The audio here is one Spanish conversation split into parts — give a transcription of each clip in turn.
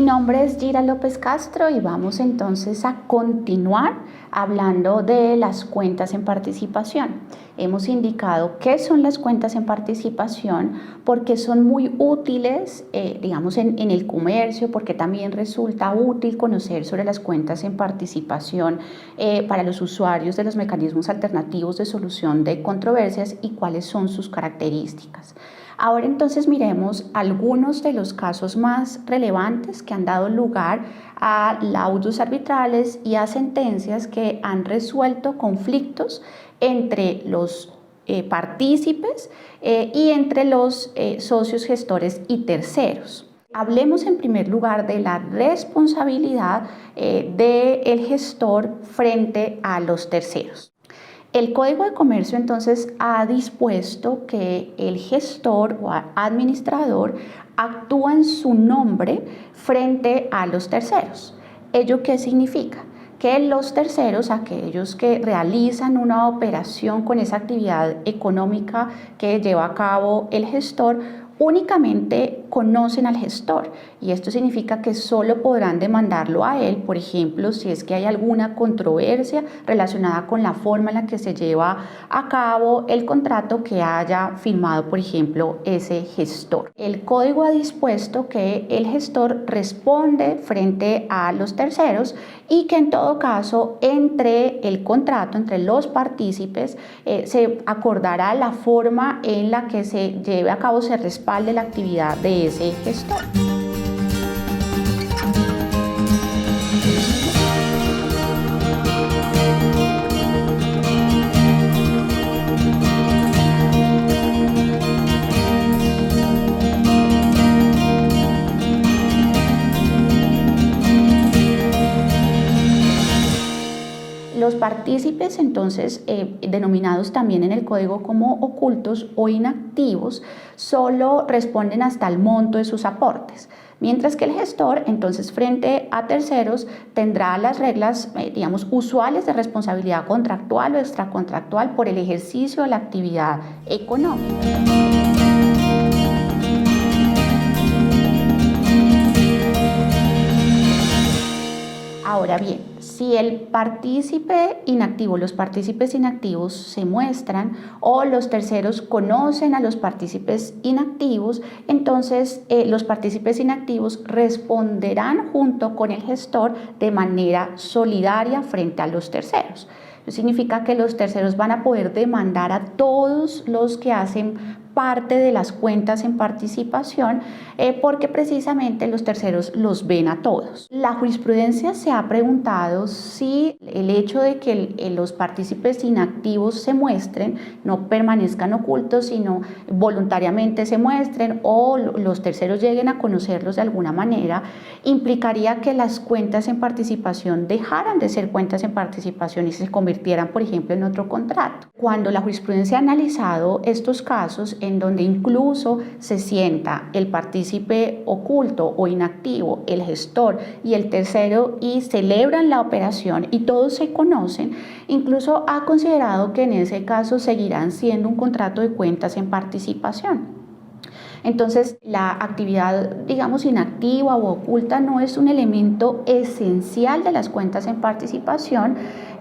nombre es Gira López Castro y vamos entonces a continuar hablando de las cuentas en participación. Hemos indicado qué son las cuentas en participación porque son muy útiles, digamos, en el comercio, porque también resulta útil conocer sobre las cuentas en participación para los usuarios de los mecanismos alternativos de solución de controversias y cuáles son sus características. Ahora entonces miremos algunos de los casos más relevantes que han dado lugar a laudos arbitrales y a sentencias que han resuelto conflictos entre los partícipes y entre los socios gestores y terceros. Hablemos en primer lugar de la responsabilidad del gestor frente a los terceros. El Código de Comercio entonces ha dispuesto que el gestor o administrador actúa en su nombre frente a los terceros. ¿Ello qué significa? Que los terceros, aquellos que realizan una operación con esa actividad económica que lleva a cabo el gestor, únicamente conocen al gestor y esto significa que solo podrán demandarlo a él, por ejemplo, si es que hay alguna controversia relacionada con la forma en la que se lleva a cabo el contrato que haya firmado, por ejemplo, ese gestor. El código ha dispuesto que el gestor responde frente a los terceros y que en todo caso entre el contrato, entre los partícipes, se acordará la forma en la que se lleve a cabo, se respalde la actividad de ese gestor. Los partícipes, entonces, denominados también en el código como ocultos o inactivos, solo responden hasta el monto de sus aportes, mientras que el gestor, entonces, frente a terceros, tendrá las reglas, digamos, usuales de responsabilidad contractual o extracontractual por el ejercicio de la actividad económica. Ahora bien, si el partícipe inactivo, los partícipes inactivos se muestran o los terceros conocen a los partícipes inactivos, entonces los partícipes inactivos responderán junto con el gestor de manera solidaria frente a los terceros. Eso significa que los terceros van a poder demandar a todos los que hacen parte de las cuentas en participación porque precisamente los terceros los ven a todos. La jurisprudencia se ha preguntado si el hecho de que los partícipes inactivos se muestren, no permanezcan ocultos, sino voluntariamente se muestren o los terceros lleguen a conocerlos de alguna manera, implicaría que las cuentas en participación dejaran de ser cuentas en participación y se convirtieran, por ejemplo, en otro contrato. Cuando la jurisprudencia ha analizado estos casos, en donde incluso se sienta el partícipe oculto o inactivo, el gestor y el tercero y celebran la operación y todos se conocen, incluso ha considerado que en ese caso seguirán siendo un contrato de cuentas en participación. Entonces, la actividad, digamos, inactiva o oculta no es un elemento esencial de las cuentas en participación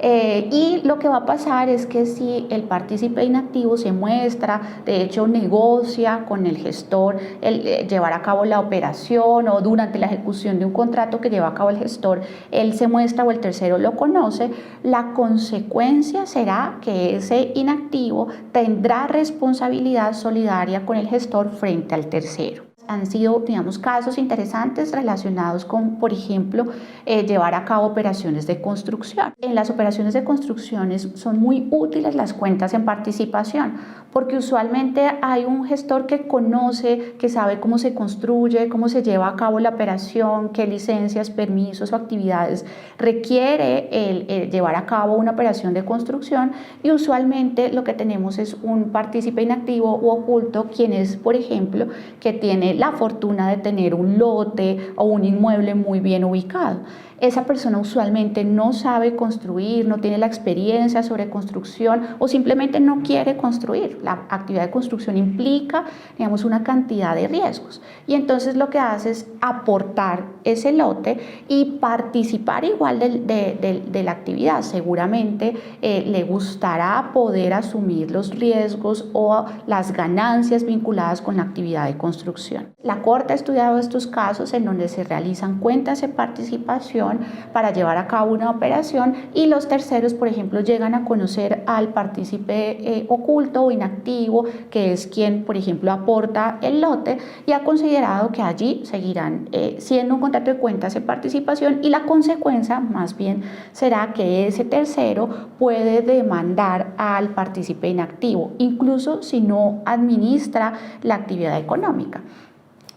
y lo que va a pasar es que si el partícipe inactivo se muestra, de hecho negocia con el gestor el llevar a cabo la operación o durante la ejecución de un contrato que lleva a cabo el gestor, él se muestra o el tercero lo conoce, la consecuencia será que ese inactivo tendrá responsabilidad solidaria con el gestor frente al tercero. Han sido, digamos, casos interesantes relacionados con, por ejemplo, llevar a cabo operaciones de construcción. En las operaciones de construcciones son muy útiles las cuentas en participación, porque usualmente hay un gestor que conoce, que sabe cómo se construye, cómo se lleva a cabo la operación, qué licencias, permisos o actividades requiere el llevar a cabo una operación de construcción y usualmente lo que tenemos es un partícipe inactivo u oculto, quien es, por ejemplo, que tiene tiene la fortuna de tener un lote o un inmueble muy bien ubicado. Esa persona usualmente no sabe construir, no tiene la experiencia sobre construcción o simplemente no quiere construir. La actividad de construcción implica, digamos, una cantidad de riesgos. Y entonces lo que hace es aportar ese lote y participar igual de la actividad. Seguramente le gustará poder asumir los riesgos o las ganancias vinculadas con la actividad de construcción. La Corte ha estudiado estos casos en donde se realizan cuentas de participación para llevar a cabo una operación y los terceros, por ejemplo, llegan a conocer al partícipe oculto o inactivo, que es quien, por ejemplo, aporta el lote, y ha considerado que allí seguirán siendo un contrato de cuentas de participación, y la consecuencia más bien será que ese tercero puede demandar al partícipe inactivo, incluso si no administra la actividad económica.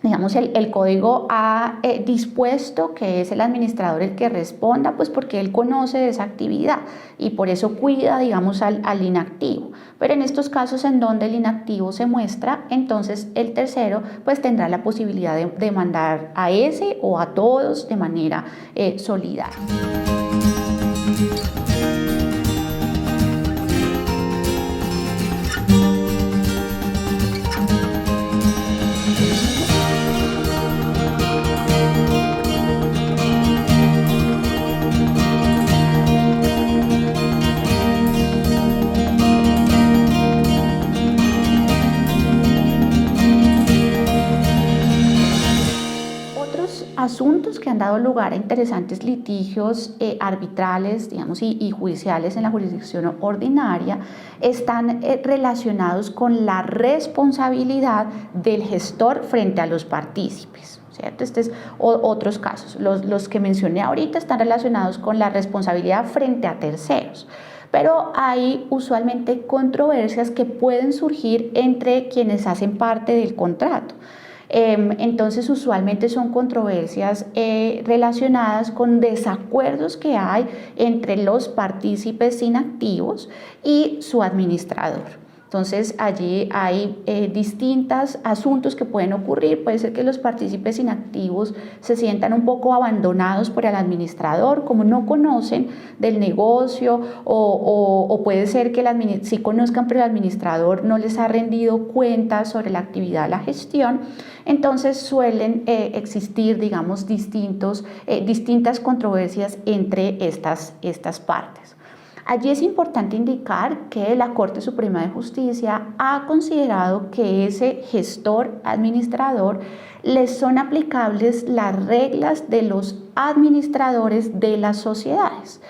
Digamos, el código ha dispuesto que es el administrador el que responda, pues porque él conoce esa actividad y por eso cuida, digamos, al inactivo. Pero en estos casos en donde el inactivo se muestra, entonces el tercero pues tendrá la posibilidad de demandar a ese o a todos de manera solidaria. Asuntos que han dado lugar a interesantes litigios arbitrales, digamos, y judiciales en la jurisdicción ordinaria están relacionados con la responsabilidad del gestor frente a los partícipes, ¿cierto? Este es otros casos. Los que mencioné ahorita están relacionados con la responsabilidad frente a terceros. Pero hay usualmente controversias que pueden surgir entre quienes hacen parte del contrato. Entonces usualmente son controversias relacionadas con desacuerdos que hay entre los partícipes inactivos y su administrador. Entonces allí hay distintos asuntos que pueden ocurrir. Puede ser que los partícipes inactivos se sientan un poco abandonados por el administrador, como no conocen del negocio, o puede ser que sí conozcan, pero el administrador no les ha rendido cuentas sobre la actividad de la gestión. Entonces suelen existir, digamos, distintas controversias entre estas partes. Allí es importante indicar que la Corte Suprema de Justicia ha considerado que ese gestor administrador les son aplicables las reglas de los administradores de las sociedades.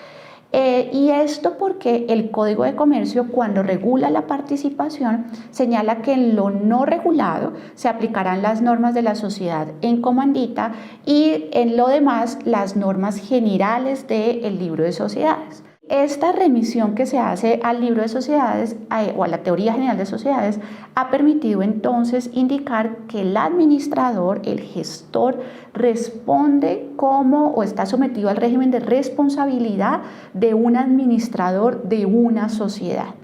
Y esto porque el Código de Comercio, cuando regula la participación, señala que en lo no regulado se aplicarán las normas de la sociedad en comandita y en lo demás las normas generales del libro de sociedades. Esta remisión que se hace al libro de sociedades o a la teoría general de sociedades ha permitido entonces indicar que el administrador, el gestor, responde como o está sometido al régimen de responsabilidad de un administrador de una sociedad.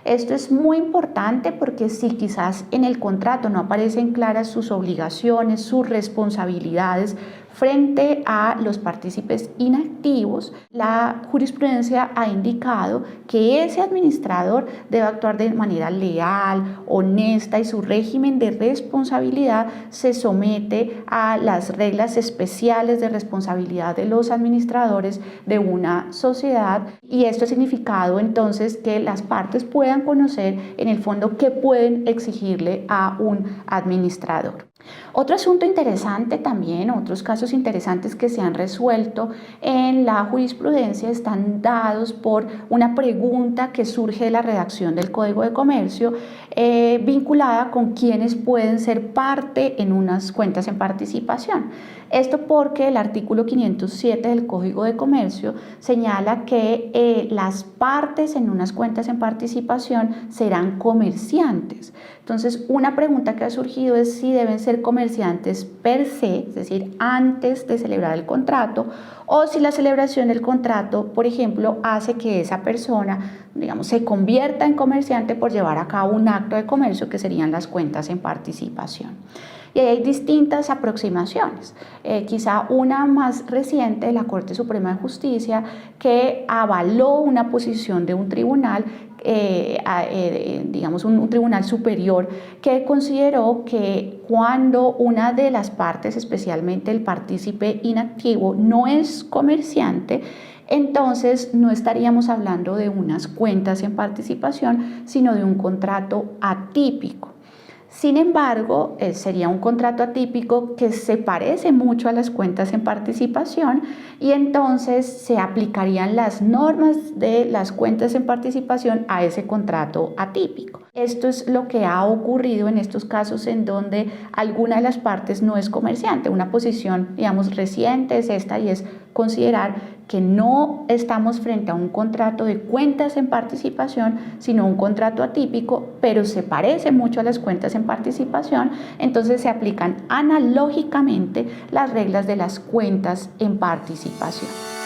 Esto es muy importante porque si quizás en el contrato no aparecen claras sus obligaciones, sus responsabilidades frente a los partícipes inactivos, la jurisprudencia ha indicado que ese administrador debe actuar de manera leal, honesta, y su régimen de responsabilidad se somete a las reglas especiales de responsabilidad de los administradores de una sociedad, y esto ha significado entonces que las partes puedan conocer en el fondo qué pueden exigirle a un administrador. Otro asunto interesante también, otros casos interesantes que se han resuelto en la jurisprudencia están dados por una pregunta que surge de la redacción del Código de Comercio vinculada con quienes pueden ser parte en unas cuentas en participación. Esto porque el artículo 507 del Código de Comercio señala que las partes en unas cuentas en participación serán comerciantes. Entonces, una pregunta que ha surgido es si deben ser comerciantes per se, es decir, antes de celebrar el contrato, o si la celebración del contrato, por ejemplo, hace que esa persona, digamos, se convierta en comerciante por llevar a cabo un acto de comercio que serían las cuentas en participación. Y ahí hay distintas aproximaciones. Quizá una más reciente, la Corte Suprema de Justicia, que avaló una posición de un tribunal, digamos un tribunal superior, que consideró que cuando una de las partes, especialmente el partícipe inactivo, no es comerciante, entonces no estaríamos hablando de unas cuentas en participación, sino de un contrato atípico. Sin embargo, sería un contrato atípico que se parece mucho a las cuentas en participación y entonces se aplicarían las normas de las cuentas en participación a ese contrato atípico. Esto es lo que ha ocurrido en estos casos en donde alguna de las partes no es comerciante. Una posición, digamos, reciente es esta y es considerar que no estamos frente a un contrato de cuentas en participación, sino un contrato atípico, pero se parece mucho a las cuentas en participación, entonces se aplican analógicamente las reglas de las cuentas en participación.